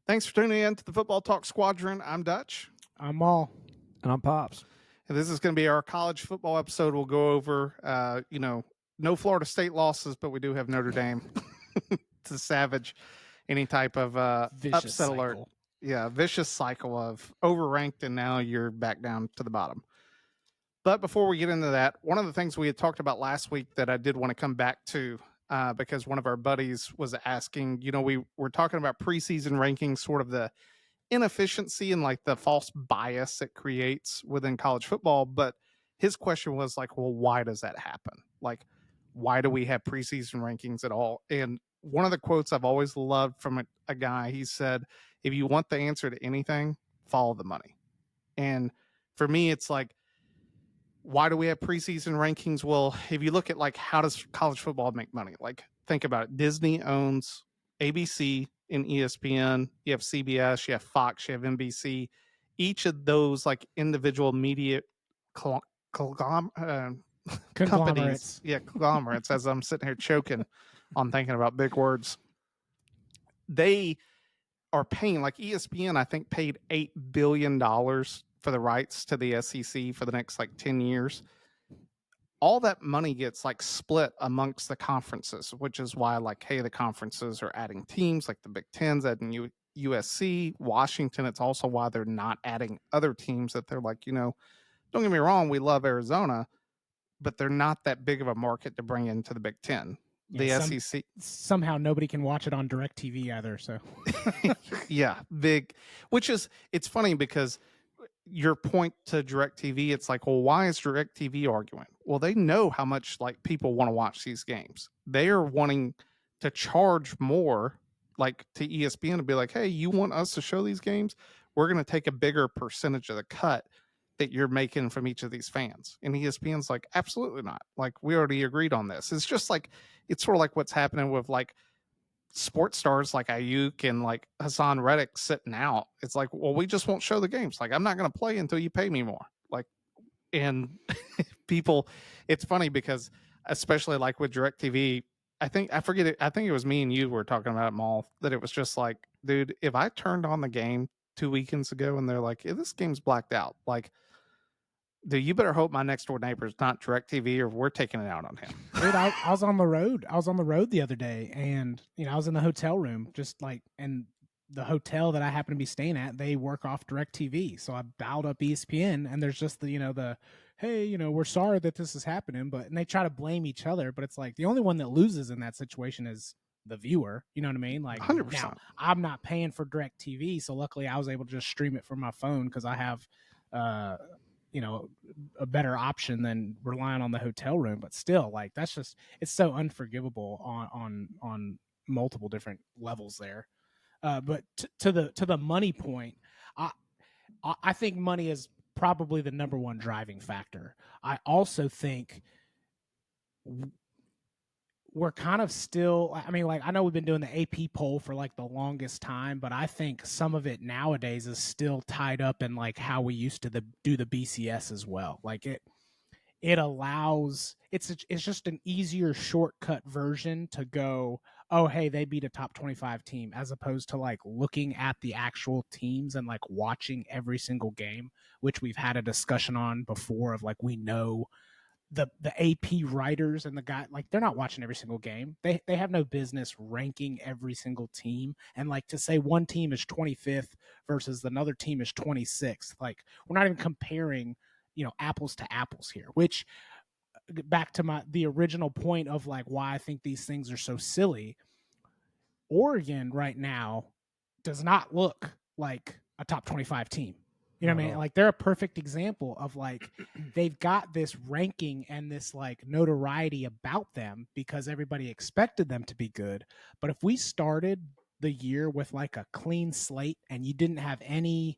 Thanks for tuning in to the Football Talk Squadron. I'm Dutch. I'm Maul. And I'm Pops. And this is going to be our college football episode. We'll go over, no Florida State losses, but we do have Notre Dame to savage any type of upset cycle. alert. Yeah, vicious cycle of overranked, and now you're back down to the bottom. But before we get into that, one of the things we had talked about last week that I did want to come back to, because one of our buddies was asking, we were talking about preseason rankings, sort of the inefficiency and like the false bias it creates within college football. But his question was like, well, why does that happen? Like, why do we have preseason rankings at all? And one of the quotes I've always loved from a guy, he said, if you want the answer to anything, follow the money. And for me, it's like, why do we have preseason rankings? Well, if you look at like, how does college football make money? Like, think about it. Disney owns ABC and ESPN. You have CBS, you have Fox, you have NBC. Each of those like individual media companies, conglomerates, as I'm sitting here choking on thinking about big words, they are paying, like ESPN, I think paid $8 billion for the rights to the SEC for the next like 10 years. All that money gets like split amongst the conferences, which is why like, hey, the conferences are adding teams like the Big Ten's adding USC, Washington. It's also why they're not adding other teams that they're like, don't get me wrong, we love Arizona, but they're not that big of a market to bring into the Big Ten. The SEC. Somehow nobody can watch it on DirecTV either. So yeah, big, which is, it's funny because your point to DirecTV, it's like, well, why is DirecTV arguing? Well, they know how much like people want to watch these games. They are wanting to charge more, like to ESPN, to be like, hey, you want us to show these games? We're going to take a bigger percentage of the cut that you're making from each of these fans. And ESPN's like, absolutely not. Like, we already agreed on this. It's just like, it's sort of like what's happening with like sports stars like Ayuk and like Hassan Reddick sitting out. It's like, well, we just won't show the games. Like, I'm not going to play until you pay me more. Like, and people, it's funny because especially like with DirecTV, I think it was me and you were talking about it, Maul, that it was just like, dude, if I turned on the game 2 weekends ago and they're like, yeah, this game's blacked out, like, dude, you better hope my next door neighbor's not DirecTV or we're taking it out on him. Dude, I was on the road. I was on the road the other day, and I was in the hotel room, just like, and the hotel that I happen to be staying at, they work off DirecTV. So I dialed up ESPN, and there's just the hey, we're sorry that this is happening, and they try to blame each other, but it's like the only one that loses in that situation is the viewer. You know what I mean? Like, 100%. Now, I'm not paying for DirecTV, so luckily I was able to just stream it from my phone because I have a better option than relying on the hotel room. But still, like, that's just, it's so unforgivable on multiple different levels there. But to the money point, I think money is probably the number one driving factor. I also think we're kind of still, I mean, like, I know we've been doing the AP poll for like the longest time, but I think some of it nowadays is still tied up in like how we used to do the BCS as well. Like it allows, it's just an easier shortcut version to go, oh, hey, they beat a top 25 team, as opposed to like looking at the actual teams and like watching every single game, which we've had a discussion on before of like, we know the AP writers and the guy, like, they're not watching every single game. They have no business ranking every single team. And like, to say one team is 25th versus another team is 26th, like, we're not even comparing, apples to apples here, which, back to the original point of like why I think these things are so silly. Oregon right now does not look like a top 25 team. You know what I mean? Like, they're a perfect example of like, they've got this ranking and this like notoriety about them because everybody expected them to be good. But if we started the year with like a clean slate and you didn't have any,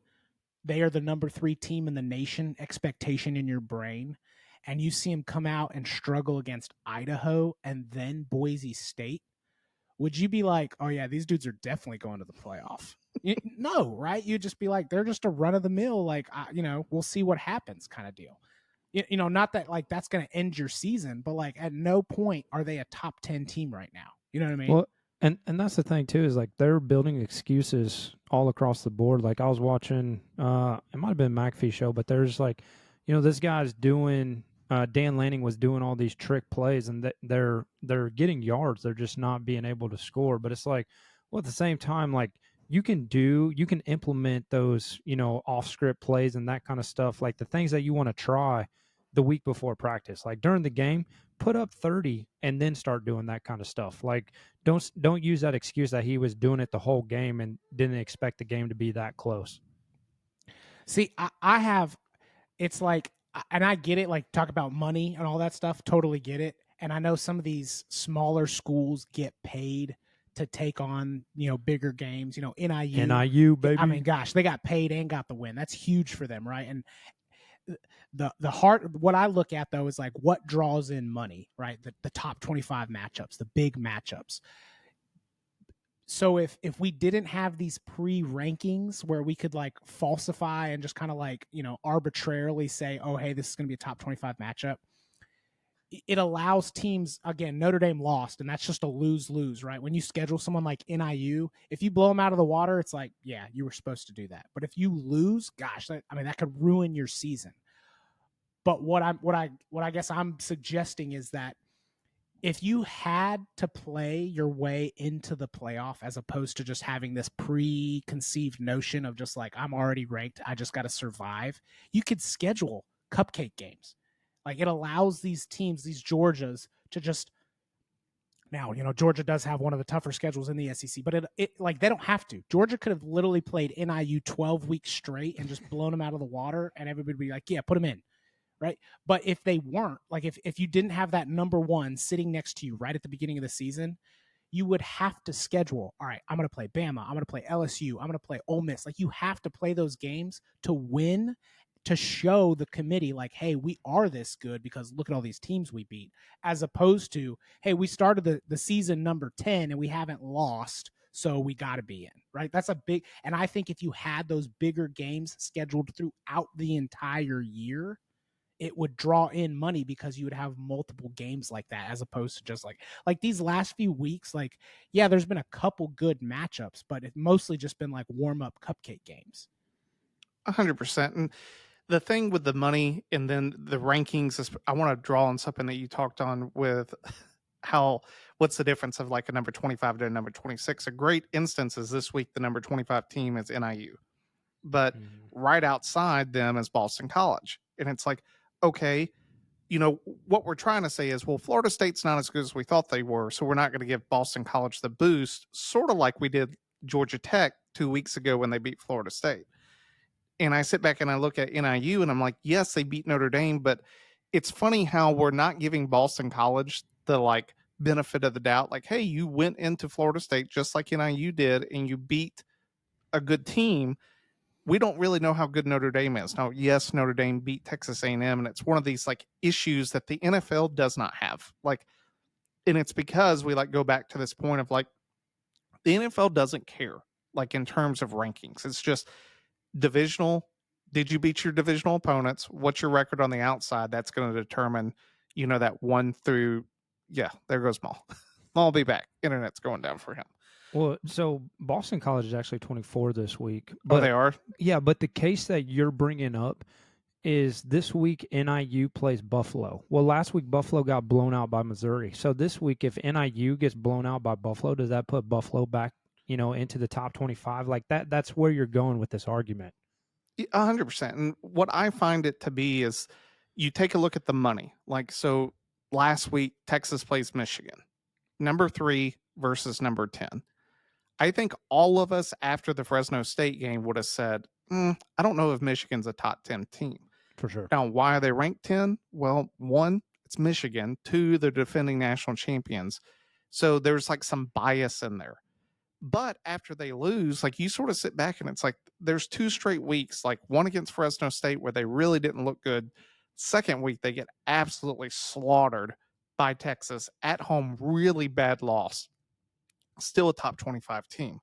they are the number 3 team in the nation expectation in your brain, and you see them come out and struggle against Idaho and then Boise State, would you be like, oh yeah, these dudes are definitely going to the playoff? No, right? You'd just be like, they're just a run of the mill, like, we'll see what happens kind of deal. Not that like that's going to end your season, but like at no point are they a top 10 team right now. You know what I mean? Well, and that's the thing too, is like they're building excuses all across the board. Like I was watching, it might have been McAfee show, but there's like, this guy's doing. Dan Lanning was doing all these trick plays, and they're getting yards. They're just not being able to score. But it's like, well, at the same time, like you can implement those, off script plays and that kind of stuff, like the things that you want to try the week before practice, like during the game, put up 30 and then start doing that kind of stuff. Like don't use that excuse that he was doing it the whole game and didn't expect the game to be that close. See, I have, it's like, and I get it, like talk about money and all that stuff, totally get it. And I know some of these smaller schools get paid to take on, bigger games, NIU, baby. I mean, gosh, they got paid and got the win. That's huge for them, right? And the heart, what I look at though is like what draws in money, right? The top 25 matchups, the big matchups. So if we didn't have these pre-rankings where we could like falsify and just kind of like, arbitrarily say, oh, hey, this is going to be a top 25 matchup, it allows teams, again, Notre Dame lost, and that's just a lose-lose, right? When you schedule someone like NIU, if you blow them out of the water, it's like, yeah, you were supposed to do that. But if you lose, gosh, that could ruin your season. But what I guess I'm suggesting is that if you had to play your way into the playoff as opposed to just having this preconceived notion of just like, I'm already ranked, I just got to survive, you could schedule cupcake games. Like it allows these teams, these Georgias, to just, now, Georgia does have one of the tougher schedules in the SEC, but it like they don't have to. Georgia could have literally played NIU 12 weeks straight and just blown them out of the water, and everybody would be like, yeah, put them in. Right. But if they weren't, like if you didn't have that number one sitting next to you right at the beginning of the season, you would have to schedule, all right, I'm going to play Bama, I'm going to play LSU, I'm going to play Ole Miss. Like you have to play those games to win, to show the committee like, hey, we are this good because look at all these teams we beat, as opposed to, hey, we started the season number 10 and we haven't lost, so we got to be in, right? That's a big, and I think if you had those bigger games scheduled throughout the entire year, it would draw in money because you would have multiple games like that, as opposed to just like these last few weeks. Like, yeah, there's been a couple good matchups, but it's mostly just been like warm up cupcake games. 100%. And the thing with the money and then the rankings is, I want to draw on something that you talked on with what's the difference of like a number 25 to a number 26. A great instance is this week, the number 25 team is NIU, but right outside them is Boston College. And it's like, okay, what we're trying to say is, well, Florida State's not as good as we thought they were, so we're not going to give Boston College the boost, sort of like we did Georgia Tech 2 weeks ago when they beat Florida State. And I sit back and I look at NIU and I'm like, yes, they beat Notre Dame, but it's funny how we're not giving Boston College the like benefit of the doubt. Like, hey, you went into Florida State just like NIU did and you beat a good team. We don't really know how good Notre Dame is. Now, yes, Notre Dame beat Texas A&M, and it's one of these like issues that the NFL does not have. Like, and it's because we like go back to this point of like the NFL doesn't care like in terms of rankings. It's just divisional. Did you beat your divisional opponents? What's your record on the outside? That's going to determine, that 1 through. Yeah, there goes Maul. Maul will be back. Internet's going down for him. Well, so Boston College is actually 24 this week. But, they are? Yeah, but the case that you're bringing up is this week NIU plays Buffalo. Well, last week Buffalo got blown out by Missouri. So this week, if NIU gets blown out by Buffalo, does that put Buffalo back, into the top 25? Like that's where you're going with this argument. 100%. And what I find it to be is you take a look at the money. Like, so last week, Texas plays Michigan, number 3 versus number 10. I think all of us after the Fresno State game would have said, I don't know if Michigan's a top 10 team. For sure. Now, why are they ranked 10? Well, 1, it's Michigan. 2, they're defending national champions. So there's like some bias in there. But after they lose, like you sort of sit back and it's like there's 2 straight weeks, like one against Fresno State where they really didn't look good. Second week, they get absolutely slaughtered by Texas at home, really bad loss. still a top 25 team.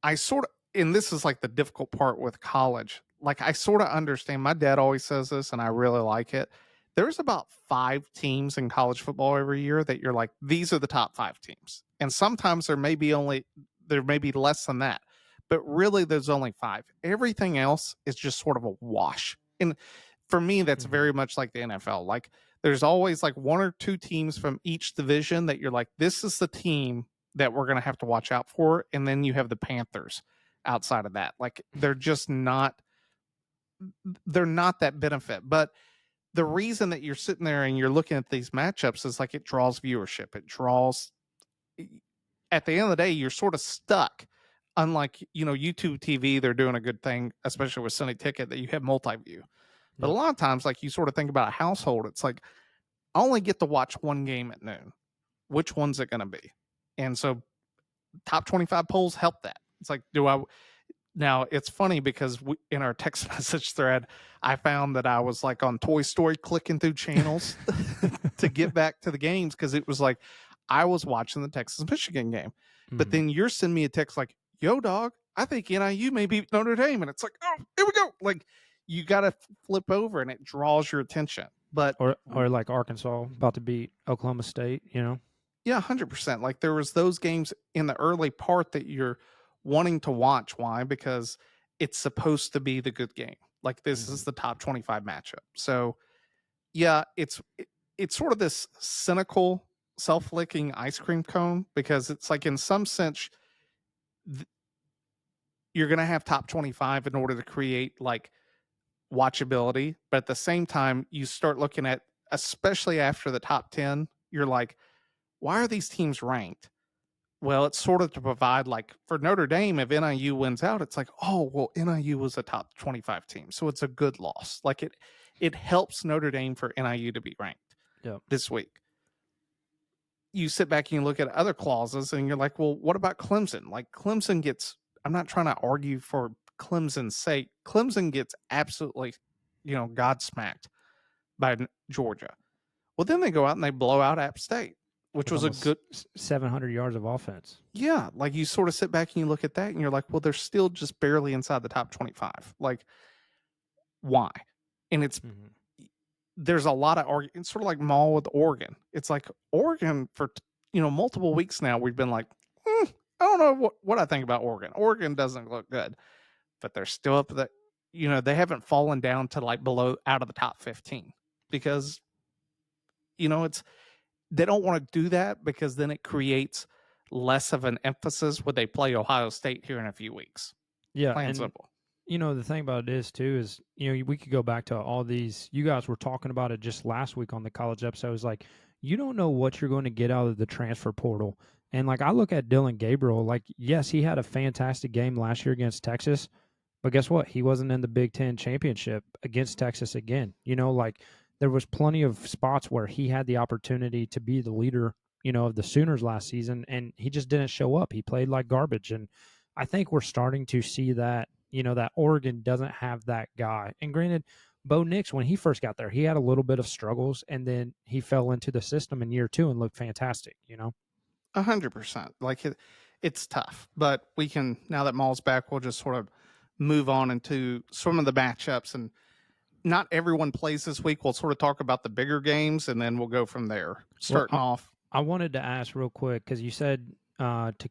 I sort of, and this is like the difficult part with college. Like, I sort of understand. My dad always says this, and I really like it. There's about 5 teams in college football every year that you're like, these are the top 5 teams. And sometimes there may be less than that, but really there's only 5. Everything else is just sort of a wash. And for me, that's very much like the NFL. Like, there's always like 1 or 2 teams from each division that you're like, this is the team that we're going to have to watch out for. And then you have the Panthers outside of that. Like, they're not that benefit. But the reason that you're sitting there and you're looking at these matchups is like, it draws viewership. It draws, at the end of the day, you're sort of stuck. Unlike, YouTube TV, they're doing a good thing, especially with Sunday Ticket, that you have multi-view. But a lot of times, like, you sort of think about a household, it's like, I only get to watch one game at noon. Which one's it going to be? And so top 25 polls help that. It's like, now it's funny because in our text message thread, I found that I was like on Toy Story clicking through channels to get back to the games, because it was like, I was watching the Texas-Michigan game. But then you're sending me a text like, yo, dog, I think NIU may beat Notre Dame. And it's like, oh, here we go. Like, you got to flip over and it draws your attention. But or like Arkansas about to beat Oklahoma State, Yeah, 100%. Like, there was those games in the early part that you're wanting to watch. Why? Because it's supposed to be the good game. Like, this is the top 25 matchup. So yeah, it's sort of this cynical, self-licking ice cream cone, because it's like, in some sense, you're going to have top 25 in order to create like watchability. But at the same time, you start looking at, especially after the top 10, you're like, why are these teams ranked? Well, it's sort of to provide, like, for Notre Dame, if NIU wins out, it's like, oh, well, NIU was a top 25 team, so it's a good loss. Like, it helps Notre Dame for NIU to be ranked this week. You sit back and you look at other clauses and you're like, well, what about Clemson? Like, Clemson gets, I'm not trying to argue for Clemson's sake. Clemson gets absolutely, godsmacked by Georgia. Well, then they go out and they blow out App State, which was a good 700 yards of offense. Yeah, like, you sort of sit back and you look at that and you're like, well, they're still just barely inside the top 25. Like, why? And it's there's a lot of argument. It's sort of like Maul with Oregon. It's like, Oregon, for multiple weeks now, we've been like, I don't know what I think about Oregon. Oregon doesn't look good, but they're still up there. They haven't fallen down to like below, out of the top 15, because it's, they don't want to do that, because then it creates less of an emphasis when they play Ohio State here in a few weeks. Yeah, Plain and simple. The thing about it is too is, we could go back to all these. You guys were talking about it just last week on the college episode. It's like, you don't know what you're going to get out of the transfer portal. And like, I look at Dylan Gabriel, like, yes, he had a fantastic game last year against Texas, but guess what? He wasn't in the Big Ten championship against Texas again. Like, there was plenty of spots where he had the opportunity to be the leader, of the Sooners last season, and he just didn't show up. He played like garbage. And I think we're starting to see that, that Oregon doesn't have that guy. And granted, Bo Nix, when he first got there, he had a little bit of struggles, and then he fell into the system in year 2 and looked fantastic, 100%. Like, it's tough, but we can, now that Maul's back, we'll just sort of move on into some of the matchups. And not everyone plays this week. We'll sort of talk about the bigger games, and then we'll go from there. Starting off. I wanted to ask real quick, because you said to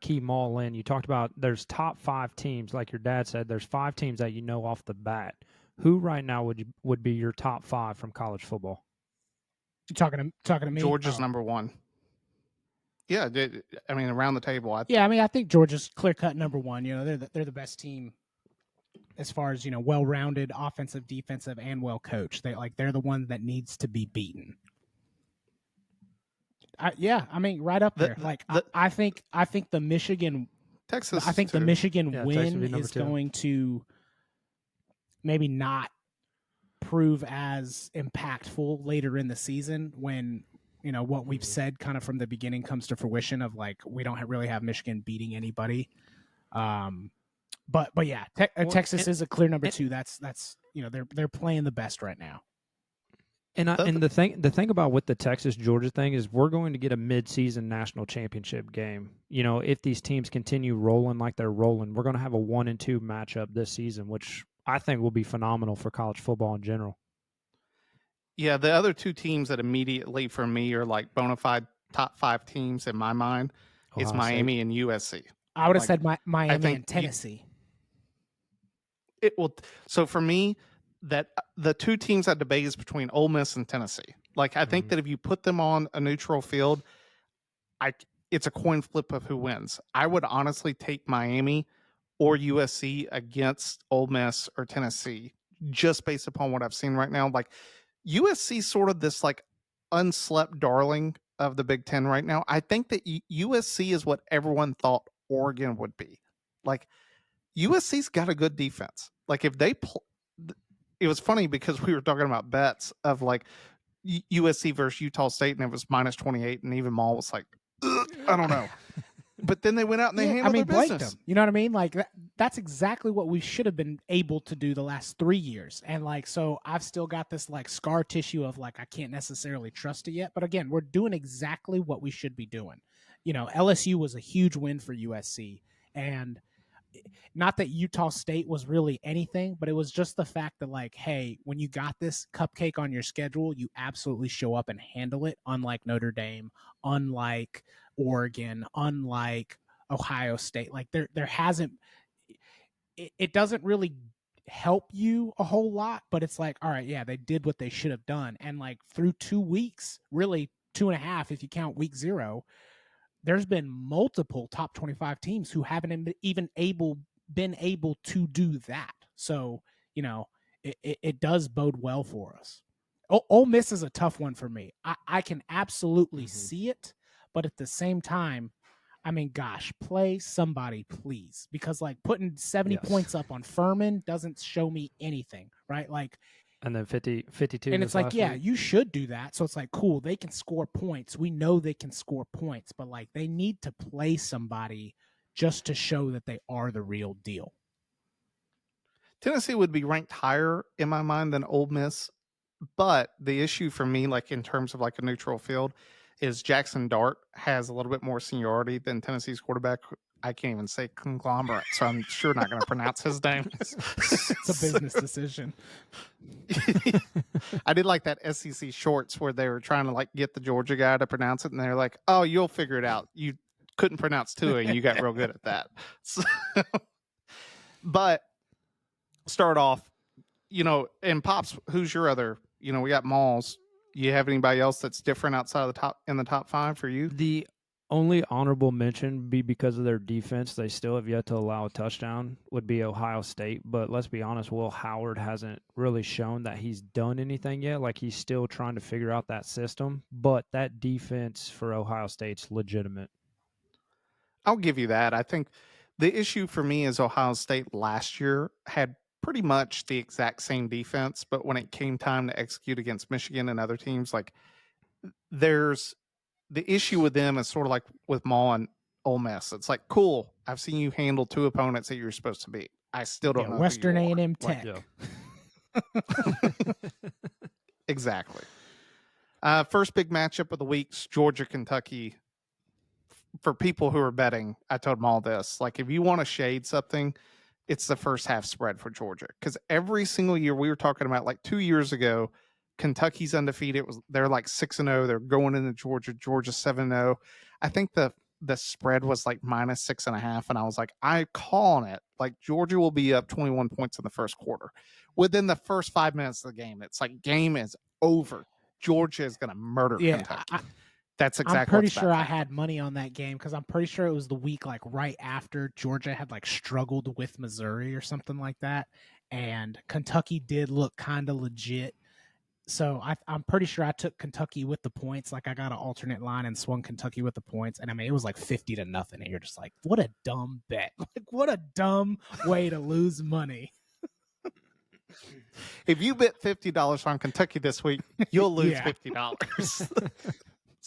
key Maul in, you talked about there's top 5 teams, like your dad said, there's 5 teams that off the bat. Who right now would be your top 5 from college football? You talking to me? Georgia's number 1. Yeah, I mean, around the table. I think Georgia's clear cut number 1. They're the best team as far as well-rounded, offensive, defensive, and well coached. They're the one that needs to be beaten. Right up there. I think the Michigan Texas. I think the Michigan win is 2. going to maybe not prove as impactful later in the season when what we've said kind of from the beginning comes to fruition of like, we don't really have Michigan beating anybody. But yeah, Texas is a clear number 2. That's they're playing the best right now. And the thing about with the Texas Georgia thing is we're going to get a midseason national championship game. You know, if these teams continue rolling like they're rolling, we're going to have a 1-2 matchup this season, which I think will be phenomenal for college football in general. Yeah, the other two teams that immediately for me are like bona fide top 5 teams in my mind is Ohio Miami State. and USC. I would have Like, said Miami think and Tennessee. It will. So for me, that the two teams that debate is between Ole Miss and Tennessee. Like I think that if you put them on a neutral field, it's a coin flip of who wins. I would honestly take Miami or USC against Ole Miss or Tennessee just based upon what I've seen right now. Like USC sort of this like unslept darling of the Big Ten right now. I think that USC is what everyone thought Oregon would be. Like USC's got a good defense. Like if they it was funny because we were talking about bets of like USC versus Utah State, and it was minus 28, and even Maul was like, I don't know. But then they went out and they handled their business. Them. You know what I mean? Like that's exactly what we should have been able to do the last 3 years. And like, so I've still got this like scar tissue of like, I can't necessarily trust it yet. But again, we're doing exactly what we should be doing. You know, LSU was a huge win for USC, and not that Utah State was really anything, but it was just the fact that like, hey, when you got this cupcake on your schedule, you absolutely show up and handle it, unlike Notre Dame, unlike Oregon, unlike Ohio State. Like there hasn't, it doesn't really help you a whole lot, but it's like, all right, yeah, they did what they should have done. And like through 2 weeks, really 2.5 if you count week 0, there's been multiple top 25 teams who haven't even been able to do that. So, you know, it does bode well for us. Ole Miss is a tough one for me. I can absolutely see it, but at the same time, I mean, gosh, play somebody, please. Because like putting 70 points up on Furman doesn't show me anything, right? Like, and then 52. And it's like, yeah, week. you should do that. So it's like, cool, they can score points. We know they can score points, but like they need to play somebody just to show that they are the real deal. Tennessee would be ranked higher in my mind than Ole Miss, but the issue for me, like in terms of like a neutral field, is Jackson Dart has a little bit more seniority than Tennessee's quarterback. I can't even say conglomerate, so I'm sure not going to pronounce his name. It's a business decision. I did like that SEC shorts where they were trying to like get the Georgia guy to pronounce it, and they're like, "Oh, you'll figure it out. You couldn't pronounce Tua, and you got real good at that." So, but start off, you know, and Pops, who's your other? You know, we got Mauls. You have anybody else that's different outside of the top 5 for you? The only honorable mention be because of their defense. They still have yet to allow a touchdown, would be Ohio State. But let's be honest, Will Howard hasn't really shown that he's done anything yet. Like he's still trying to figure out that system. But that defense for Ohio State's legitimate. I'll give you that. I think the issue for me is Ohio State last year had pretty much the exact same defense, but when it came time to execute against Michigan and other teams, like there's the issue with them is sort of like with Maul and Ole Miss. It's like, cool, I've seen you handle 2 opponents that you're supposed to beat. I still don't know. Western A&M Tech. Exactly. First big matchup of the week's Georgia, Kentucky. For people who are betting, I told them all this. Like, if you want to shade something, it's the first half spread for Georgia. Because every single year we were talking about, like 2 years ago, Kentucky's undefeated. They're like 6-0. They're going into Georgia. Georgia's 7-0. I think the spread was like minus 6.5, and I was like, I'm calling it. Like Georgia will be up 21 points in the first quarter. Within the first 5 minutes of the game, it's like game is over. Georgia is going to murder Kentucky. That's exactly. I'm pretty sure I had money on that game because I'm pretty sure it was the week like right after Georgia had like struggled with Missouri or something like that, and Kentucky did look kind of legit. So I'm pretty sure I took Kentucky with the points. Like I got an alternate line and swung Kentucky with the points, and I mean it was like 50-0, and you're just like, what a dumb bet! Like what a dumb way to lose money. If you bet $50 on Kentucky this week, you'll lose $50.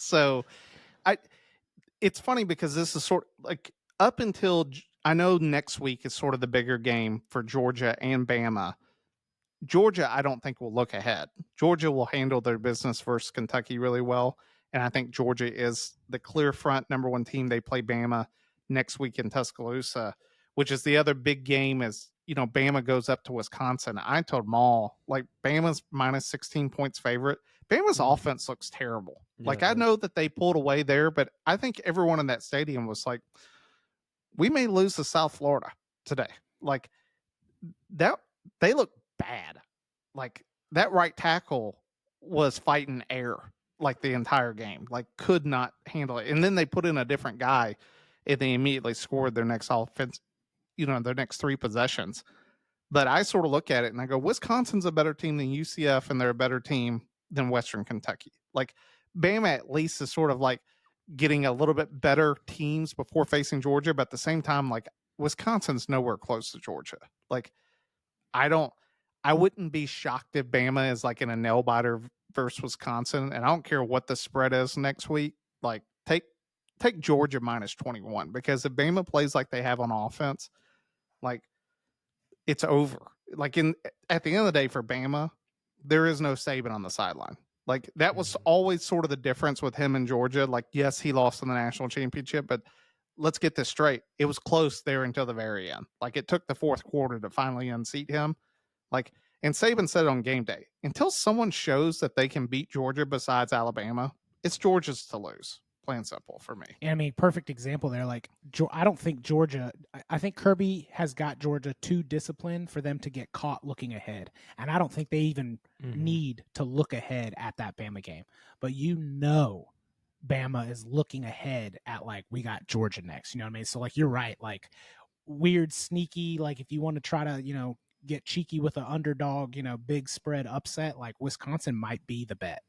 So, it's funny because this is sort of like up until I know next week is sort of the bigger game for Georgia and Bama. Georgia, I don't think will look ahead. Georgia will handle their business versus Kentucky really well. And I think Georgia is the clear front number one team. They play Bama next week in Tuscaloosa, which is the other big game is, Bama goes up to Wisconsin. I told Maul, like, Bama's minus 16 points favorite. Bama's offense looks terrible. Yeah, I know that they pulled away there, but I think everyone in that stadium was like, we may lose to South Florida today. Like, that they look bad. Like, that right tackle was fighting air like the entire game, like could not handle it. And then they put in a different guy and they immediately scored their next offense, their next 3 possessions. But I sort of look at it and I go, Wisconsin's a better team than UCF and they're a better team than Western Kentucky. Like, Bama at least is sort of like getting a little bit better teams before facing Georgia, but at the same time, like, Wisconsin's nowhere close to Georgia. Like, I wouldn't be shocked if Bama is like in a nail biter versus Wisconsin, and I don't care what the spread is next week. Like, take Georgia minus 21, because if Bama plays like they have on offense, like, it's over. Like, at the end of the day for Bama, there is no Saban on the sideline. Like, that was always sort of the difference with him in Georgia. Like, yes, he lost in the national championship, but let's get this straight. It was close there until the very end. Like, it took the fourth quarter to finally unseat him. Like, and Saban said it on game day, until someone shows that they can beat Georgia besides Alabama, it's Georgia's to lose. Plain simple for me. And I mean, perfect example there. Like, I don't think Georgia, I think Kirby has got Georgia too disciplined for them to get caught looking ahead. And I don't think they even need to look ahead at that Bama game. But Bama is looking ahead at, like, we got Georgia next. You know what I mean? So, like, you're right. Like, weird, sneaky, like, if you want to try to, get cheeky with an underdog, big spread upset, like, Wisconsin might be the bet.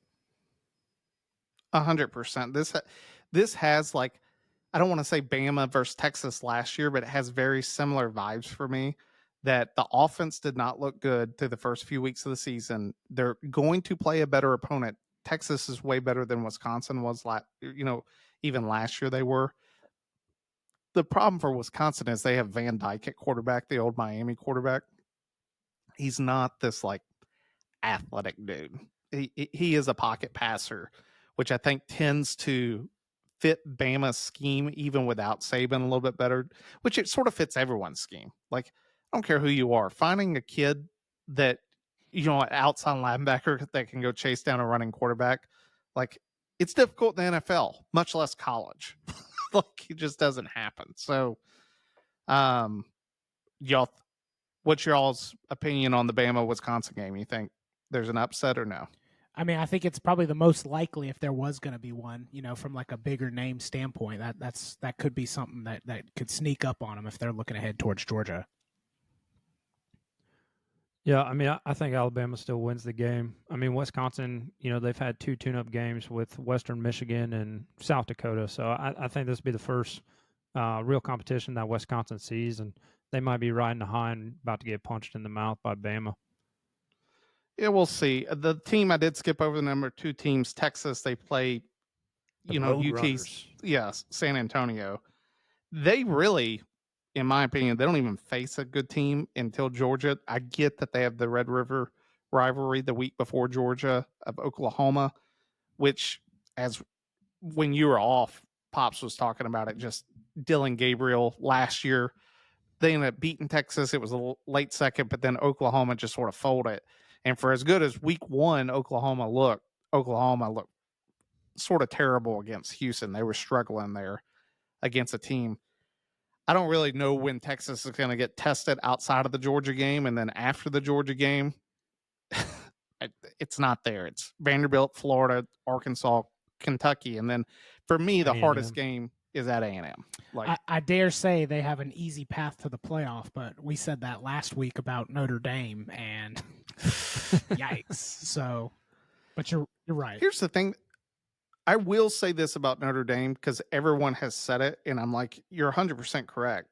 100%. This has, like, I don't want to say Bama versus Texas last year, but it has very similar vibes for me, that the offense did not look good through the first few weeks of the season. They're going to play a better opponent. Texas is way better than Wisconsin was even last year they were. The problem for Wisconsin is they have Van Dyke at quarterback, the old Miami quarterback. He's not this, like, athletic dude. He is a pocket passer, which I think tends to fit Bama's scheme even without Saban a little bit better, which it sort of fits everyone's scheme. Like, I don't care who you are, finding a kid that, an outside linebacker that can go chase down a running quarterback, like, it's difficult in the NFL, much less college. Like, it just doesn't happen. So, y'all, what's y'all's opinion on the Bama Wisconsin game? You think there's an upset or no? I mean, I think it's probably the most likely, if there was going to be one, from like a bigger name standpoint, that could be something that could sneak up on them if they're looking ahead towards Georgia. Yeah, I mean, I think Alabama still wins the game. I mean, Wisconsin, they've had 2 tune-up games with Western Michigan and South Dakota, so I think this will be the first real competition that Wisconsin sees, and they might be riding high and about to get punched in the mouth by Bama. Yeah, we'll see. The team I did skip over, the number 2 teams, Texas, they play, UT's, yes, San Antonio. They really, in my opinion, they don't even face a good team until Georgia. I get that they have the Red River rivalry the week before Georgia of Oklahoma, which, as when you were off, Pops was talking about it, just Dylan Gabriel last year. They ended up beating Texas. It was a late second, but then Oklahoma just sort of folded. And for as good as week 1 Oklahoma looked sort of terrible against Houston. They were struggling there against a team. I don't really know when Texas is going to get tested outside of the Georgia game, and then after the Georgia game, it's not there. It's Vanderbilt, Florida, Arkansas, Kentucky, and then for me, the hardest game is at A&M. Like, I dare say they have an easy path to the playoff, but we said that last week about Notre Dame, and yikes. So, but you're right. Here's the thing. I will say this about Notre Dame, because everyone has said it, and I'm like, you're 100% correct.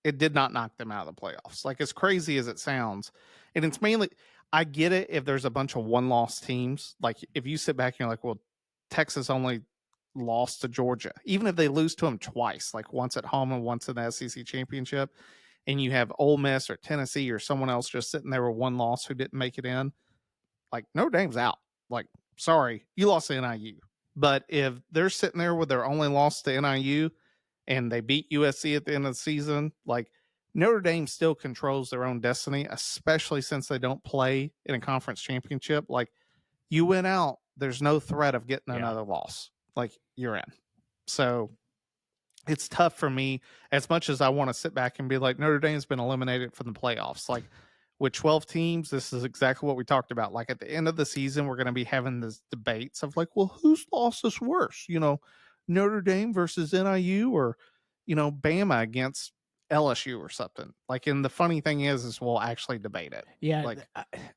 It did not knock them out of the playoffs. Like, as crazy as it sounds, and it's mainly, I get it if there's a bunch of one-loss teams. Like, if you sit back and you're like, well, Texas only lost to Georgia, even if they lose to them twice, like once at home and once in the SEC championship, and you have Ole Miss or Tennessee or someone else just sitting there with one loss who didn't make it in, like Notre Dame's out. Like, sorry, you lost to NIU. But if they're sitting there with their only loss to NIU and they beat USC at the end of the season, like Notre Dame still controls their own destiny, especially since they don't play in a conference championship. Like, you win out, there's no threat of getting another loss. Like, you're in. So it's tough for me, as much as I want to sit back and be like, Notre Dame's been eliminated from the playoffs. Like, with 12 teams, this is exactly what we talked about. Like, at the end of the season, we're going to be having this debates of like, well, whose loss is worse? You know, Notre Dame versus NIU, or, you know, Bama against LSU or something. Like, and the funny thing is we'll actually debate it. Yeah, Like,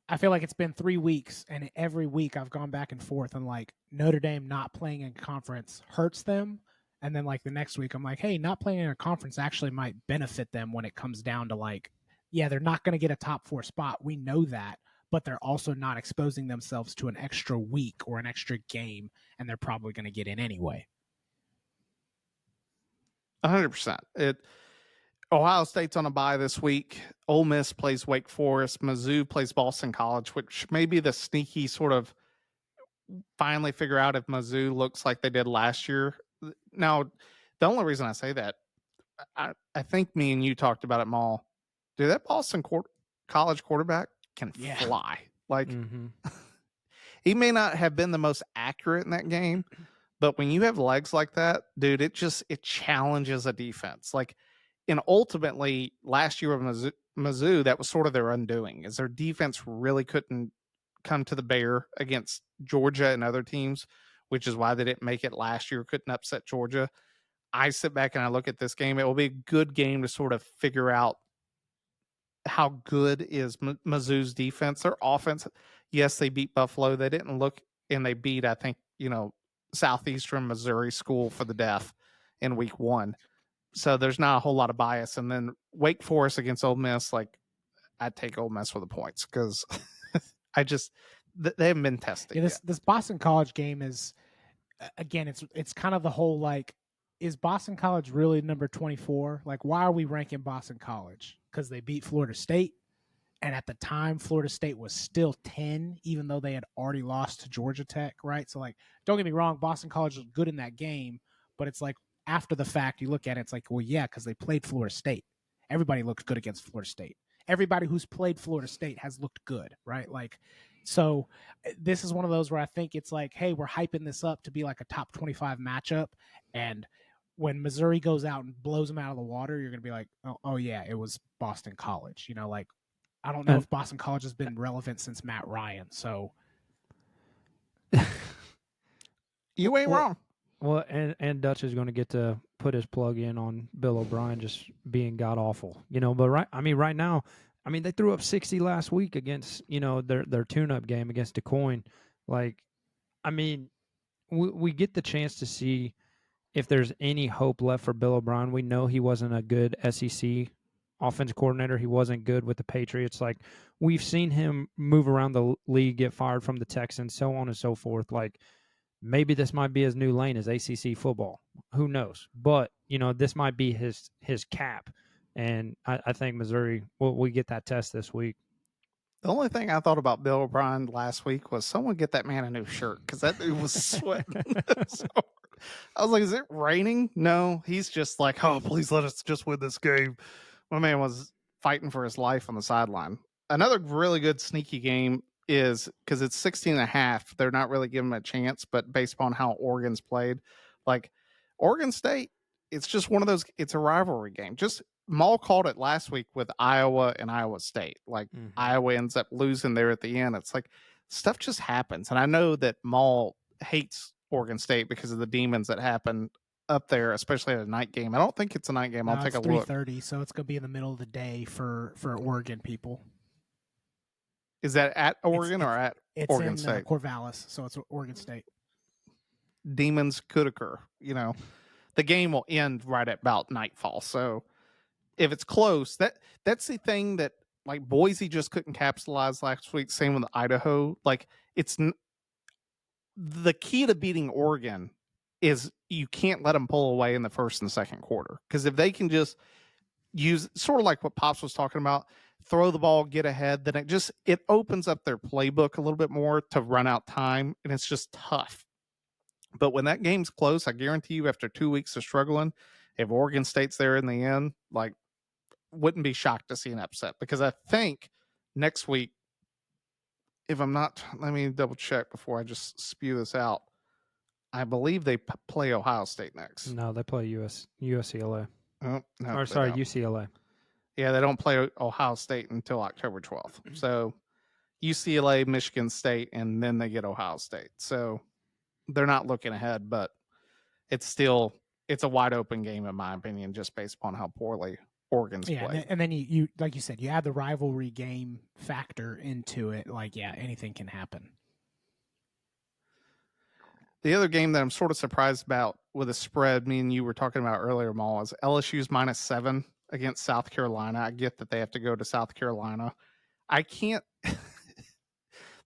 I feel like it's been 3 weeks, and every week I've gone back and forth, and like Notre Dame not playing in conference hurts them, and then like the next week I'm like, hey, not playing in a conference actually might benefit them when it comes down to like, yeah, they're not going to get a top 4 spot. We know that, but they're also not exposing themselves to an extra week or an extra game, and they're probably going to get in anyway. 100%. Ohio State's on a bye this week. Ole Miss plays Wake Forest. Mizzou plays Boston College, which may be the sneaky sort of finally figure out if Mizzou looks like they did last year. Now, the only reason I say that, I think me and you talked about it, Maul. Dude, that Boston College quarterback can fly. Like, he may not have been the most accurate in that game, but when you have legs like that, dude, it challenges a defense. Like, and ultimately, last year with Mizzou, that was sort of their undoing, is their defense really couldn't come to the bear against Georgia and other teams, which is why they didn't make it last year, couldn't upset Georgia. I sit back and I look at this game. It will be a good game to sort of figure out how good is Mizzou's defense. Their offense, yes, they beat Buffalo. They didn't look, and they beat, I think, you know, Southeastern Missouri School for the Deaf in week 1. So there's not a whole lot of bias. And then Wake Forest against Ole Miss, like, I'd take Ole Miss with the points because they haven't been tested. Yeah, this Boston College game is, again, it's kind of the whole like, is Boston College really number 24? Like, why are we ranking Boston College? Because they beat Florida State. And at the time, Florida State was still 10, even though they had already lost to Georgia Tech, right? So, like, don't get me wrong, Boston College was good in that game, but it's like, after the fact, you look at it, it's like, well, yeah, because they played Florida State. Everybody looked good against Florida State. Everybody who's played Florida State has looked good, right? Like, so this is one of those where I think it's like, hey, we're hyping this up to be like a top 25 matchup. And when Missouri goes out and blows them out of the water, you're going to be like, oh, yeah, it was Boston College. You know, like, I don't know if Boston College has been relevant since Matt Ryan. So you ain't wrong. Well, and Dutch is going to get to put his plug in on Bill O'Brien just being god awful, you know. But right now, they threw up 60 last week against, you know, their tune-up game against DeCoin. Like, we get the chance to see if there's any hope left for Bill O'Brien. We know he wasn't a good SEC offense coordinator. He wasn't good with the Patriots. Like, we've seen him move around the league, get fired from the Texans, so on and so forth. Like, maybe this might be his new lane is ACC football. Who knows? But, you know, this might be his cap. And I think Missouri, we get that test this week. The only thing I thought about Bill O'Brien last week was someone get that man a new shirt because that dude was sweating. So, I was like, is it raining? No, he's just like, oh, please let us just win this game. My man was fighting for his life on the sideline. Another really good sneaky game is because it's 16.5. They're not really giving him a chance, but based upon how Oregon's played, like Oregon State, it's just one of those, it's a rivalry game. Just Maul called it last week with Iowa and Iowa State. Like, Iowa ends up losing there at the end. It's like stuff just happens. And I know that Maul hates Oregon State because of the demons that happen up there, especially at a night game. I don't think it's a night game. I'll take a look. 3:30, so it's going to be in the middle of the day for Oregon people. Is that at Oregon or at Oregon State? It's in Corvallis, so it's Oregon State. Demons could occur. You know, the game will end right at about nightfall. So if it's close, that's the thing that, like, Boise just couldn't capitalize last week. Same with Idaho. Like, it's the key to beating Oregon is you can't let them pull away in the first and second quarter. Because if they can just use sort of like what Pops was talking about, throw the ball, get ahead, then it opens up their playbook a little bit more to run out time, and it's just tough. But when that game's close, I guarantee you after 2 weeks of struggling, if Oregon State's there in the end, like, wouldn't be shocked to see an upset, because I think next week, if I'm not, let me double check before I just spew this out. I believe they play Ohio State next. No, they play UCLA. Oh, no, Or they sorry, don't. UCLA. Yeah, they don't play Ohio State until October 12th. So UCLA, Michigan State, and then they get Ohio State. So they're not looking ahead, but it's a wide open game in my opinion, just based upon how poorly Oregon's played. And then you like you said, you add the rivalry game factor into it. Like, yeah, anything can happen. The other game that I'm sort of surprised about with a spread, me and you were talking about earlier, Maul, is LSU's -7 against South Carolina. I get that they have to go to South Carolina. I can't.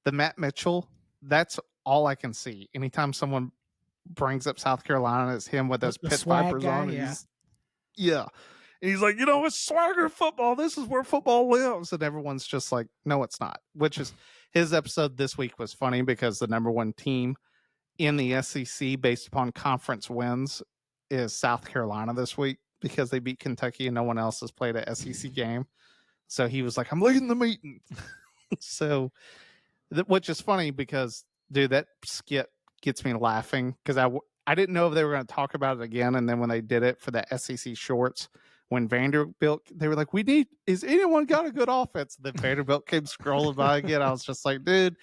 The Matt Mitchell, that's all I can see. Anytime someone brings up South Carolina, it's him with those pit vipers guy, on. Yeah. Yeah. And he's like, it's swagger football. This is where football lives. And everyone's just like, no, it's not. Which is, his episode this week was funny because the number one team in the SEC based upon conference wins is South Carolina this week, because they beat Kentucky and no one else has played a SEC game. So he was like, I'm leading the meeting. So, which is funny because, dude, that skit gets me laughing, because I didn't know if they were going to talk about it again. And then when they did it for the SEC shorts, when Vanderbilt, they were like, is anyone got a good offense? Then Vanderbilt came scrolling by again. I was just like, dude,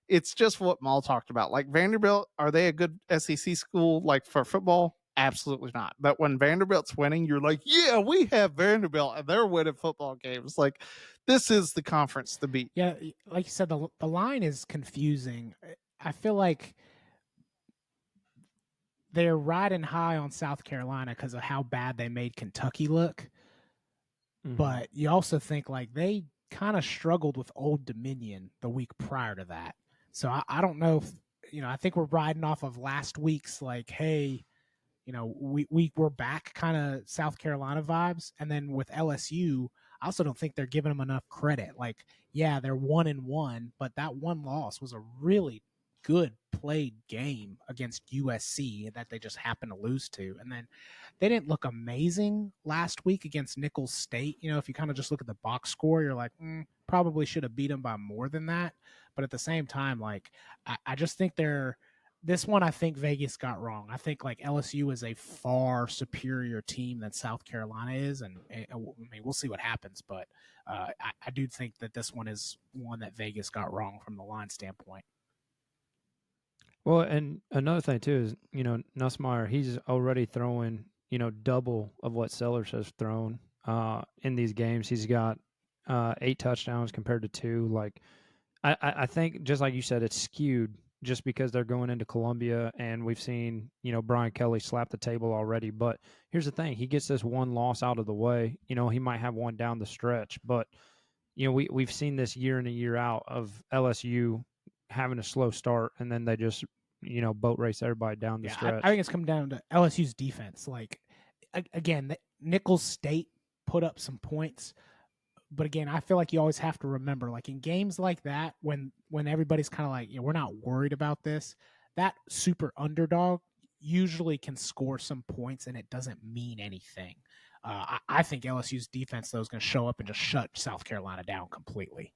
it's just what Maul talked about. Like, Vanderbilt, are they a good SEC school, like, for football? Absolutely not. But when Vanderbilt's winning, you're like, yeah, we have Vanderbilt and they're winning football games. Like, this is the conference to beat. Yeah, like you said, the line is confusing. I feel like they're riding high on South Carolina because of how bad they made Kentucky look. Mm-hmm. But you also think, like, they kind of struggled with Old Dominion the week prior to that. So I don't know if, I think we're riding off of last week's, like, hey, we're back kind of South Carolina vibes. And then with LSU, I also don't think they're giving them enough credit. Like, yeah, they're 1-1, but that one loss was a really good played game against USC that they just happened to lose to. And then they didn't look amazing last week against Nicholls State. If you kind of just look at the box score, you're like, probably should have beat them by more than that. But at the same time, like, I just think this one, I think Vegas got wrong. I think, like, LSU is a far superior team than South Carolina is, and I mean, we'll see what happens. But I do think that this one is one that Vegas got wrong from the line standpoint. Well, and another thing too is, Nussmeier, he's already throwing, double of what Sellers has thrown in these games. He's got 8 touchdowns compared to 2. Like, I think, just like you said, it's skewed just because they're going into Columbia, and we've seen, Brian Kelly slap the table already. But here's the thing. He gets this one loss out of the way. He might have one down the stretch. But, we've seen this year in and year out of LSU having a slow start, and then they just, boat race everybody down the stretch. I think it's come down to LSU's defense. Like, again, Nicholls State put up some points. But again, I feel like you always have to remember, like, in games like that, when everybody's kind of like, we're not worried about this, that super underdog usually can score some points and it doesn't mean anything. I think LSU's defense, though, is going to show up and just shut South Carolina down completely.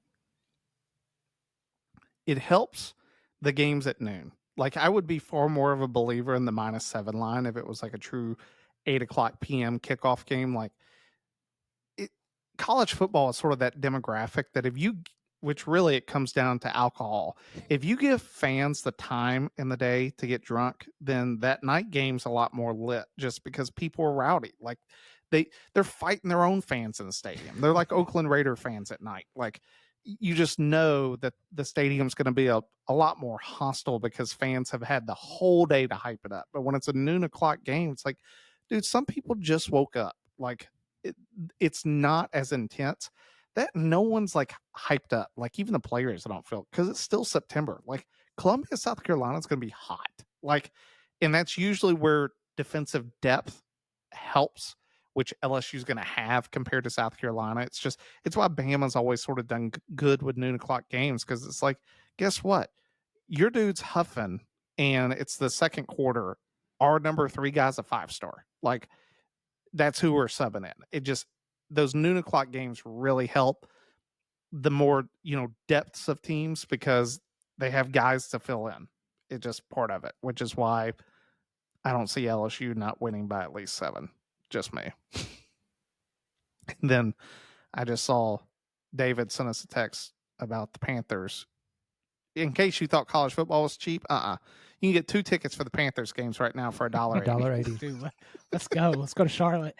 It helps the games at noon. Like, I would be far more of a believer in the -7 line if it was like a true 8:00 p.m. kickoff game. Like, college football is sort of that demographic that which really it comes down to alcohol. If you give fans the time in the day to get drunk, then that night game's a lot more lit, just because people are rowdy. Like, they're fighting their own fans in the stadium. They're like Oakland Raider fans at night. Like, you just know that the stadium's going to be a lot more hostile because fans have had the whole day to hype it up. But when it's a noon o'clock game, it's like, dude, some people just woke up. Like, it's not as intense. That no one's like hyped up. Like, even the players, I don't feel, because it's still September. Like, Columbia, South Carolina is going to be hot. Like, and that's usually where defensive depth helps which LSU's going to have compared to South Carolina. It's why Bama's always sort of done good with noon o'clock games, because it's like, guess what? Your dude's huffing, and it's the second quarter. Our number 3 guy's a 5-star. Like, that's who we're subbing in. It just, those noon o'clock games really help the more, depths of teams, because they have guys to fill in. It's just part of it, which is why I don't see LSU not winning by at least 7. Just me. And then I just saw David send us a text about the Panthers. In case you thought college football was cheap, you can get 2 tickets for the Panthers games right now for $1.80. $1.80. Dude, let's go. Let's go to Charlotte.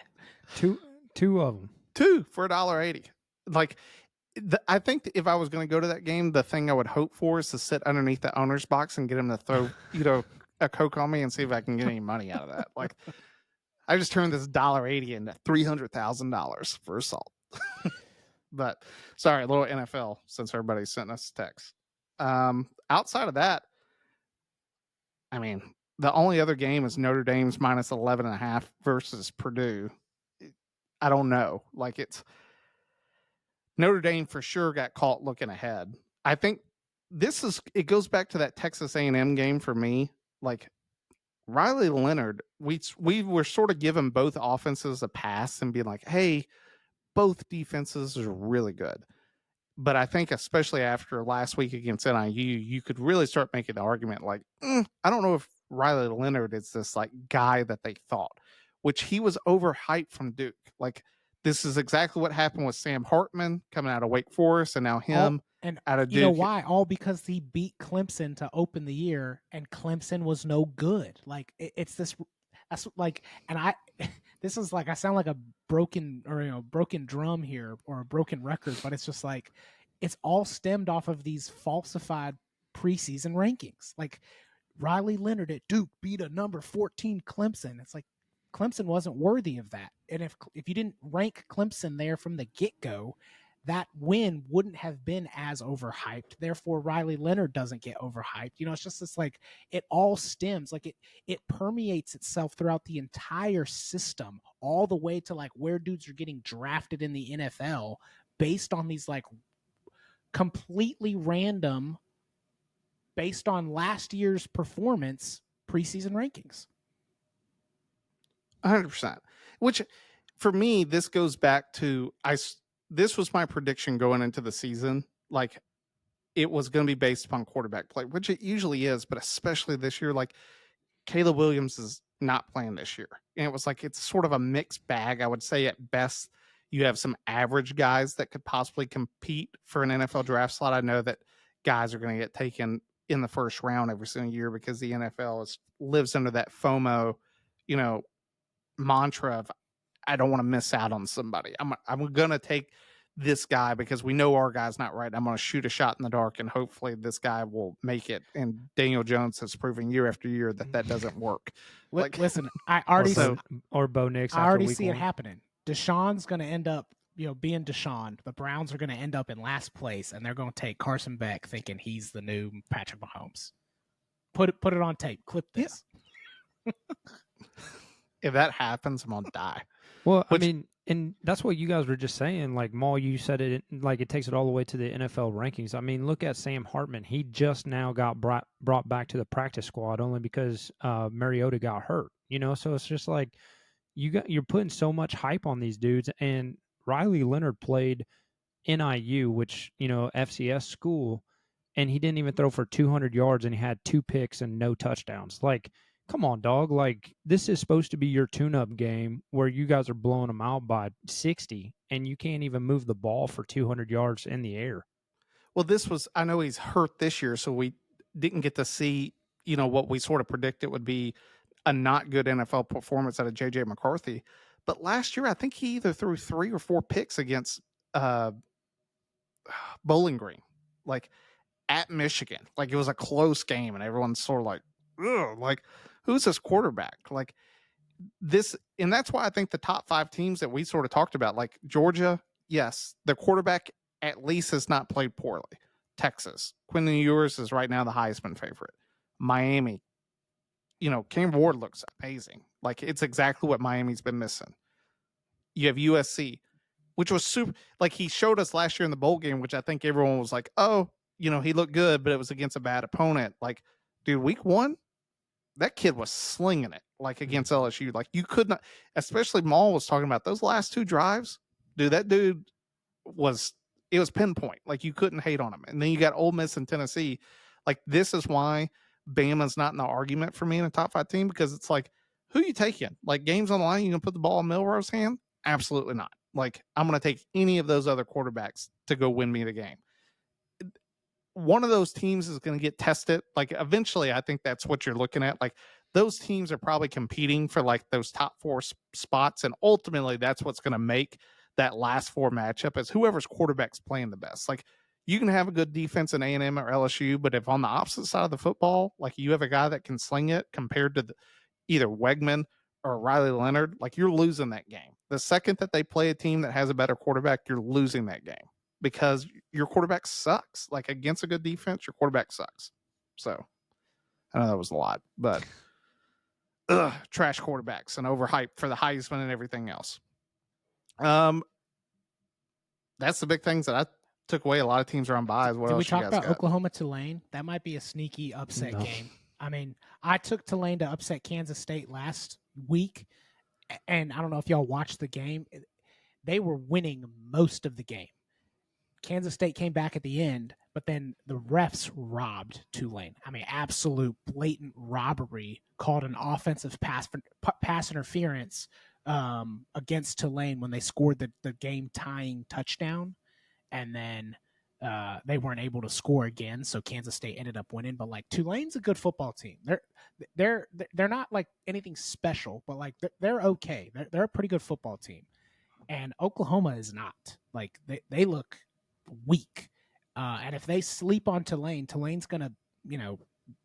Two of them. 2 for $1.80. Like, I think if I was going to go to that game, the thing I would hope for is to sit underneath the owner's box and get him to throw, a Coke on me and see if I can get any money out of that. Like, I just turned this $1.80 into $300,000 for assault. But sorry, a little NFL since everybody's sent us text. Outside of that, I mean, the only other game is Notre Dame's minus 11.5 versus Purdue. I don't know. Like, it's Notre Dame for sure got caught looking ahead. I think it goes back to that Texas A&M game for me. Like, Riley Leonard, we were sort of giving both offenses a pass and being like, hey, both defenses are really good. But I think especially after last week against NIU, you could really start making the argument like, I don't know if Riley Leonard is this like guy that they thought, which he was overhyped from Duke. Like, this is exactly what happened with Sam Hartman coming out of Wake Forest, and now him out of Duke. You know why? All because he beat Clemson to open the year, and Clemson was no good. Like, it's this. That's like, and I. This is like, I sound like a broken drum here, or a broken record, but it's just like, it's all stemmed off of these falsified preseason rankings. Like, Riley Leonard at Duke beat a number 14 Clemson. It's like, Clemson wasn't worthy of that. And if you didn't rank Clemson there from the get-go, that win wouldn't have been as overhyped. Therefore, Riley Leonard doesn't get overhyped. It's just this, like, it all stems, like it permeates itself throughout the entire system, all the way to like where dudes are getting drafted in the NFL based on these like completely random, based on last year's performance, preseason rankings. 100%. Which, for me, this goes back to this was my prediction going into the season. Like, it was going to be based upon quarterback play, which it usually is, but especially this year, like, Caleb Williams is not playing this year. And it was like, it's sort of a mixed bag. I would say at best, you have some average guys that could possibly compete for an NFL draft slot. I know that guys are going to get taken in the first round every single year because the NFL lives under that FOMO, mantra of, I don't want to miss out on somebody. I'm going to take this guy because we know our guy's not right. I'm going to shoot a shot in the dark and hopefully this guy will make it. And Daniel Jones has proven year after year that doesn't work. Like, listen, I already or Bo Nix. I already see it happening. Deshaun's going to end up, being Deshaun. The Browns are going to end up in last place, and they're going to take Carson Beck, thinking he's the new Patrick Mahomes. Put it on tape. Clip this. Yeah. If that happens, I'm gonna die. Well, I mean, and that's what you guys were just saying. Like, Maul, you said it, like, it takes it all the way to the NFL rankings. I mean, look at Sam Hartman. He just now got brought back to the practice squad only because Mariota got hurt. So it's just like you're putting so much hype on these dudes. And Riley Leonard played NIU, which, FCS school, and he didn't even throw for 200 yards, and he had 2 picks and no touchdowns. Like, come on, dog. Like, this is supposed to be your tune-up game where you guys are blowing them out by 60, and you can't even move the ball for 200 yards in the air. Well, I know he's hurt this year, so we didn't get to see, what we sort of predicted would be a not good NFL performance out of J.J. McCarthy. But last year, I think he either threw 3 or 4 picks against Bowling Green, like, at Michigan. Like, it was a close game, and everyone's sort of like, ugh, like, who's this quarterback? Like, this, and that's why I think the top 5 teams that we sort of talked about, like Georgia, yes, the quarterback at least has not played poorly. Texas, Quentin Ewers is right now the Heisman favorite. Miami, Cam Ward looks amazing. Like, it's exactly what Miami's been missing. You have USC, which was super. Like he showed us last year in the bowl game, which I think everyone was like, oh, he looked good, but it was against a bad opponent. Like, dude, week 1, that kid was slinging it like against LSU. Like you could not, especially Maul was talking about those last 2 drives. Dude, that dude it was pinpoint. Like you couldn't hate on him. And then you got Ole Miss and Tennessee. Like this is why Bama's not in the argument for me in a top 5 team, because it's like, who you taking? Like games on the line, you gonna put the ball in Milrose's hand? Absolutely not. Like I'm gonna take any of those other quarterbacks to go win me the game. One of those teams is going to get tested. Like eventually, I think that's what you're looking at. Like those teams are probably competing for like those top 4 spots. And ultimately that's what's going to make that last 4 matchup is whoever's quarterback's playing the best. Like you can have a good defense in A&M or LSU, but if on the opposite side of the football, like you have a guy that can sling it compared to either Wegman or Riley Leonard, like you're losing that game. The second that they play a team that has a better quarterback, you're losing that game, because your quarterback sucks. Like against a good defense, your quarterback sucks. So I know that was a lot, but trash quarterbacks and overhyped for the Heisman and everything else. That's the big things that I took away. A lot of teams are on buys. What Did else we talk you guys about got? Oklahoma Tulane? That might be a sneaky upset game. I mean, I took Tulane to upset Kansas State last week, and I don't know if y'all watched the game. They were winning most of the game. Kansas State came back at the end, but then the refs robbed Tulane. I mean, absolute blatant robbery, called an offensive pass interference against Tulane when they scored the game-tying touchdown, and then they weren't able to score again, so Kansas State ended up winning. But like Tulane's a good football team. They're not like anything special, but like they're okay. They're a pretty good football team, and Oklahoma is not. Like they look weak, and if they sleep on Tulane's gonna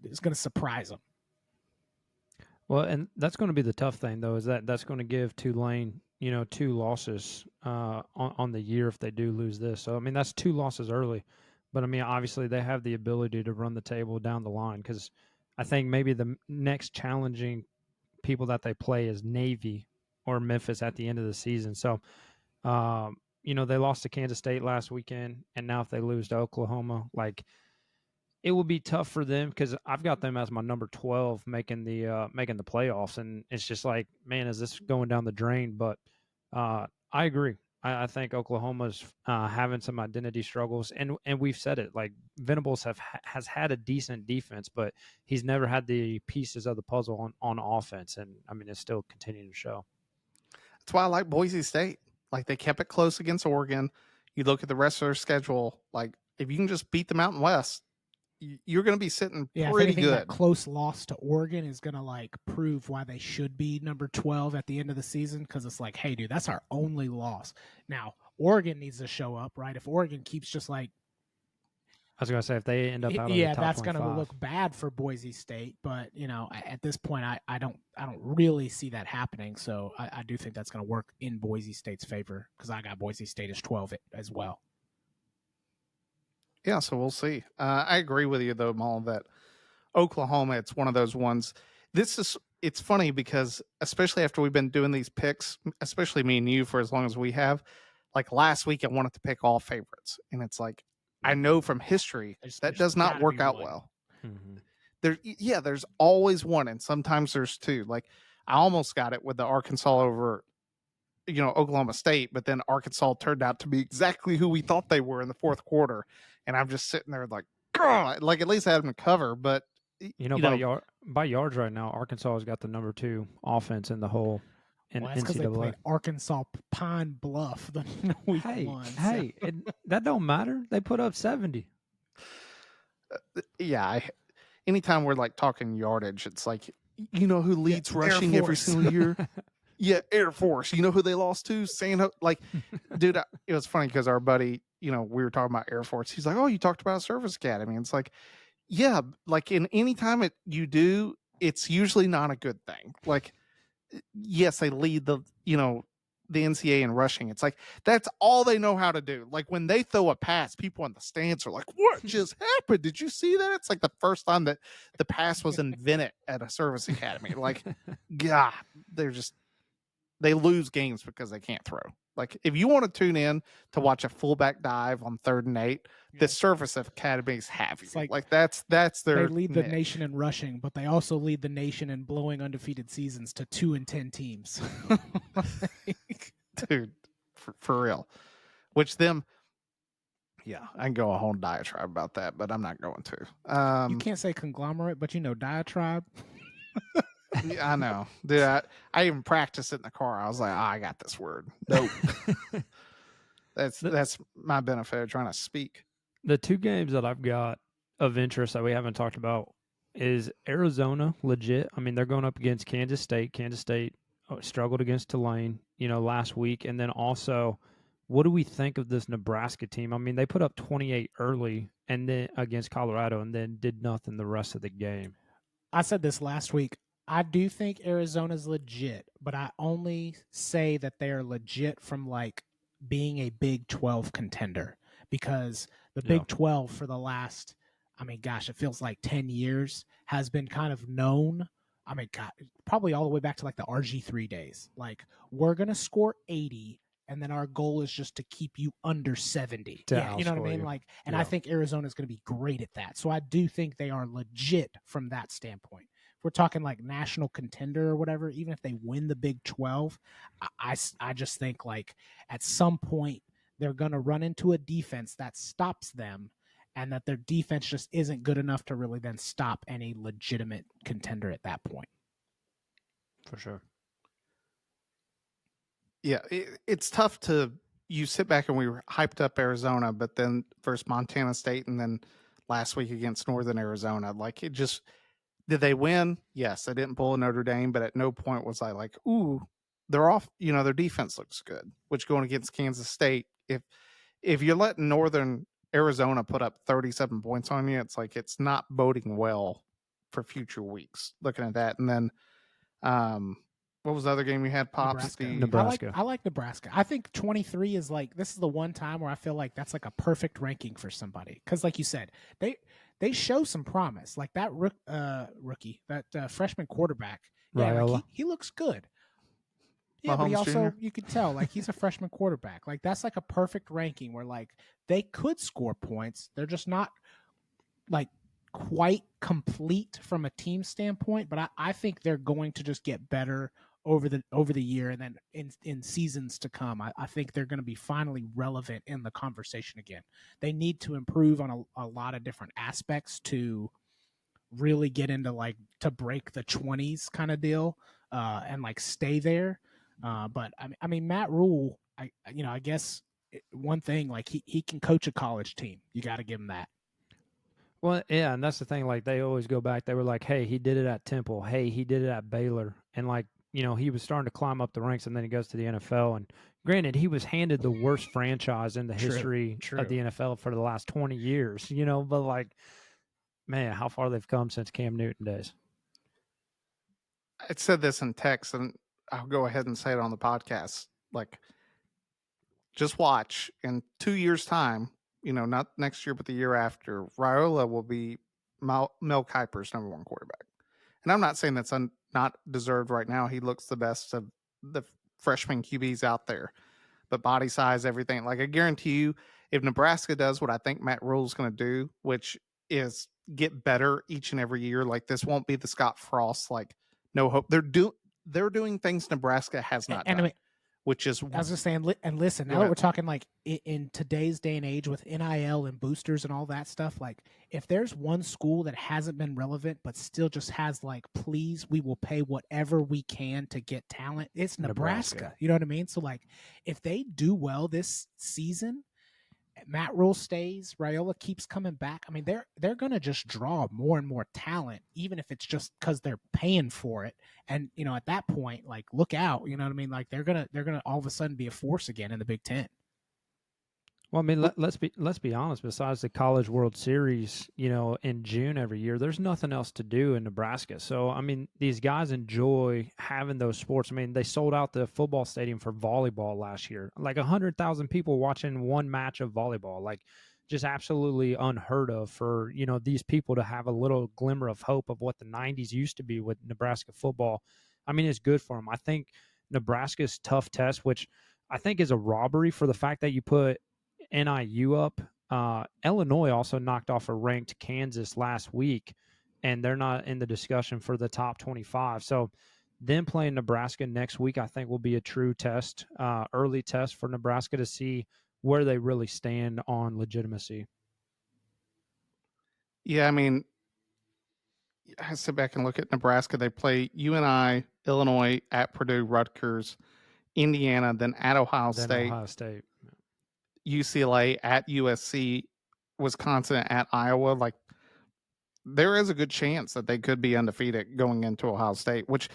is gonna surprise them. Well, and that's going to be the tough thing, though, is that's going to give Tulane, 2 losses on the year if they do lose this. So, I mean, that's 2 losses early. But, I mean, obviously they have the ability to run the table down the line, because I think maybe the next challenging people that they play is Navy or Memphis at the end of the season. So, they lost to Kansas State last weekend, and now if they lose to Oklahoma, like – it will be tough for them, because I've got them as my number 12 making the playoffs, and it's just like, man, is this going down the drain? But I agree. I think Oklahoma's having some identity struggles, and we've said it. Like Venables has had a decent defense, but he's never had the pieces of the puzzle on offense, and I mean it's still continuing to show. That's why I like Boise State. Like they kept it close against Oregon. You look at the rest of their schedule. Like if you can just beat the Mountain West, you're going to be sitting pretty good. That close loss to Oregon is going to like prove why they should be number 12 at the end of the season, because it's like, hey, dude, that's our only loss. Now, Oregon needs to show up, right? If Oregon keeps just like, I was going to say, if they end up out of the top that's 25. going to look bad for Boise State. But at this point, I don't really see that happening. So I do think that's going to work in Boise State's favor, because I got Boise State as 12 as well. Yeah, so we'll see. I agree with you, though, Maul, that Oklahoma, it's one of those ones. It's funny because, especially after we've been doing these picks, especially me and you for as long as we have, like last week, I wanted to pick all favorites. And it's like, I know from history that does not work out well. Mm-hmm. There's always one, and sometimes there's 2. Like, I almost got it with the Arkansas over Oklahoma State, but then Arkansas turned out to be exactly who we thought they were in the fourth quarter. And I'm just sitting there like, God, like at least I had them cover. But by yards right now, Arkansas has got the number 2 offense in the whole that's because they played Arkansas Pine Bluff the week 1. Hey, that don't matter. They put up 70. Anytime we're like talking yardage, it's like, who leads rushing every single year? Yeah, Air Force. You know who they lost to? San Jose. Like, dude, it was funny because our buddy, we were talking about Air Force. He's like, "Oh, you talked about Service Academy." And it's like, yeah, like in any time you do, it's usually not a good thing. Like, yes, they lead the NCAA in rushing. It's like that's all they know how to do. Like when they throw a pass, people in the stands are like, "What just happened? Did you see that?" It's like the first time that the pass was invented at a Service Academy. Like, God, they're just. they lose games because they can't throw. Like if you want to tune in to watch a fullback dive on 3rd and 8, the service academies have you. It's like that's they their lead the niche. nation in rushing, but they also lead the nation in blowing undefeated seasons to 2-10 teams. Dude, for real. Which them, yeah, I can go a whole diatribe about that, but I'm not going to. You can't say conglomerate, but diatribe. I know. Dude, I even practiced it in the car. I was like, I got this word. Nope. That's my benefit of trying to speak. The 2 games that I've got of interest that we haven't talked about is Arizona legit. I mean, they're going up against Kansas State. Kansas State struggled against Tulane, last week. And then also, what do we think of this Nebraska team? I mean, they put up 28 early and then against Colorado and then did nothing the rest of the game. I said this last week. I do think Arizona's legit, but I only say that they are legit from like being a Big 12 contender, because the Big 12 for the last, it feels like 10 years has been kind of known. Probably all the way back to like the RG3 days. Like, we're going to score 80 and then our goal is just to keep you under 70. Yeah, you know what I mean? Like, and I think Arizona is going to be great at that. So I do think they are legit from that standpoint. If we're talking like national contender or whatever, even if they win the Big 12, I just think like at some point they're going to run into a defense that stops them, and that their defense just isn't good enough to really then stop any legitimate contender at that point. For sure. Yeah, it's tough to, you sit back and we were hyped up Arizona, but then versus Montana State and then last week against Northern Arizona, like it just, did they win? Yes, they didn't pull a Notre Dame, but at no point was I like, ooh, they're off. Their defense looks good. Which going against Kansas State, if you're letting Northern Arizona put up 37 points on you, it's like it's not boding well for future weeks. Looking at that, and then, what was the other game we had? Pops. Nebraska. I like Nebraska. I think 23 is like, this is the one time where I feel like that's like a perfect ranking for somebody, because like you said, they show some promise. Like that rookie, that freshman quarterback. Yeah, like he looks good. Yeah, but he also, you can tell like he's a freshman quarterback. Like that's like a perfect ranking where like they could score points. They're just not like quite complete from a team standpoint, but I think they're going to just get better over the year, and then in seasons to come, I think they're going to be finally relevant in the conversation again. They need to improve on a lot of different aspects to really get into like to break the 20s kind of deal, and like stay there. But I mean Matt Rule, I guess one thing, like he can coach a college team. You got to give him that. Well, yeah, and that's the thing. Like they always go back. They were like, "Hey, he did it at Temple. Hey, he did it at Baylor." And like, he was starting to climb up the ranks, and then he goes to the NFL. And granted, he was handed the worst franchise in the history of the NFL for the last 20 years. But like, man, how far they've come since Cam Newton days. I said this in text, and I'll go ahead and say it on the podcast. Like, just watch in 2 years' time. Not next year, but the year after, Raiola will be Mel Kiper's number 1 quarterback. And I'm not saying that's not deserved right now. He looks the best of the freshman QBs out there, but body size, everything. Like I guarantee you, if Nebraska does what I think Matt Rule's going to do, which is get better each and every year, like this won't be the Scott Frost, like no hope. They're doing things Nebraska has not done. Which is, I was just saying, and listen, now that we're talking like in today's day and age with NIL and boosters and all that stuff, like if there's one school that hasn't been relevant but still just has like, please, we will pay whatever we can to get talent, it's Nebraska. You know what I mean? So like if they do well this season, Matt Rule stays, Raiola keeps coming back, I mean, they're going to just draw more and more talent, even if it's just because they're paying for it. And, at that point, like, look out, you know what I mean? Like, they're going to all of a sudden be a force again in the Big Ten. Well, I mean, let's be honest. Besides the College World Series, in June every year, there's nothing else to do in Nebraska. So, I mean, these guys enjoy having those sports. I mean, they sold out the football stadium for volleyball last year. Like 100,000 people watching one match of volleyball. Like, just absolutely unheard of for these people to have a little glimmer of hope of what the '90s used to be with Nebraska football. I mean, it's good for them. I think Nebraska's tough test, which I think is a robbery for the fact that you put NIU up. Illinois also knocked off a ranked Kansas last week, and they're not in the discussion for the top 25. So them playing Nebraska next week, I think, will be a true test, early test for Nebraska to see where they really stand on legitimacy. Yeah, I mean, I sit back and look at Nebraska. They play UNI, Illinois, at Purdue, Rutgers, Indiana, then at Ohio Then State, Ohio State. UCLA, at USC, Wisconsin, at Iowa. Like, there is a good chance that they could be undefeated going into Ohio State, which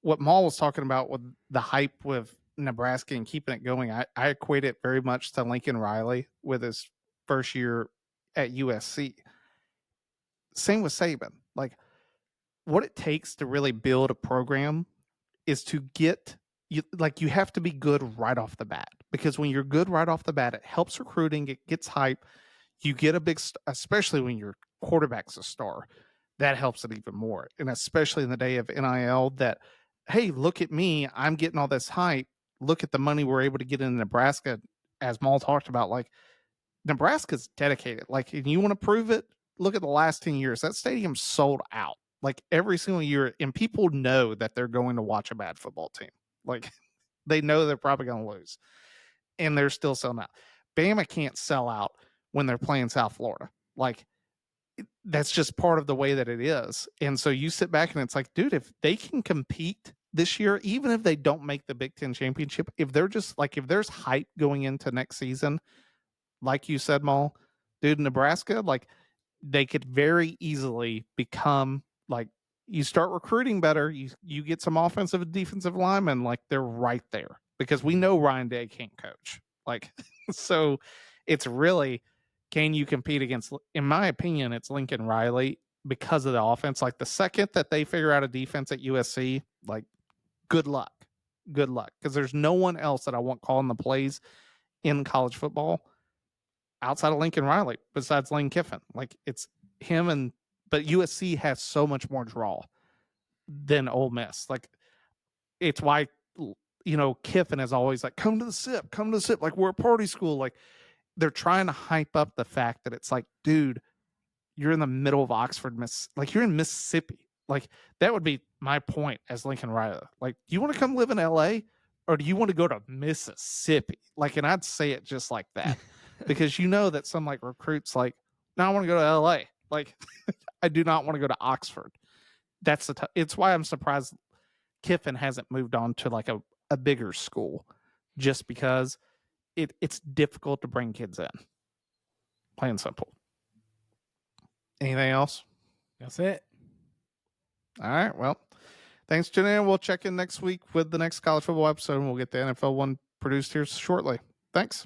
what Maul was talking about with the hype with Nebraska and keeping it going, I equate it very much to Lincoln Riley with his first year at USC. Same with Saban. Like, what it takes to really build a program is to get you have to be good right off the bat, because when you're good right off the bat, it helps recruiting, it gets hype, you get a big especially when your quarterback's a star, that helps it even more. And especially in the day of NIL, that hey, look at me, I'm getting all this hype, look at the money we're able to get in Nebraska. As Maul talked about, like, Nebraska's dedicated. Like, and you want to prove it, look at the last 10 years. That stadium's sold out like every single year, and people know that they're going to watch a bad football team. Like, they know they're probably going to lose, and they're still selling out. Bama can't sell out when they're playing South Florida. Like, that's just part of the way that it is. And so you sit back and it's like, dude, if they can compete this year, even if they don't make the Big Ten championship, if they're just like, if there's hype going into next season, like you said, Maul, dude, Nebraska, like, they could very easily become like, you start recruiting better, you get some offensive and defensive linemen, like, they're right there, because we know Ryan Day can't coach. Like, so it's really, can you compete against, in my opinion, it's Lincoln Riley because of the offense. Like, the second that they figure out a defense at USC, like, good luck. Good luck. Because there's no one else that I want calling the plays in college football outside of Lincoln Riley, besides Lane Kiffin. Like, it's him, but USC has so much more draw than Ole Miss. Like, it's why, Kiffin is always like, come to the SIP, like, we're a party school. Like, they're trying to hype up the fact that it's like, dude, you're in the middle of Oxford, like, you're in Mississippi. Like, that would be my point as Lincoln Riley. Like, do you want to come live in LA, or do you want to go to Mississippi? Like, and I'd say it just like that. Because that some like recruits like, no, I want to go to LA. Like, I do not want to go to Oxford. That's it's why I'm surprised Kiffin hasn't moved on to like a bigger school, just because it's difficult to bring kids in. Plain and simple. Anything else? That's it. All right. Well, thanks, Jenny. We'll check in next week with the next college football episode, and we'll get the NFL one produced here shortly. Thanks.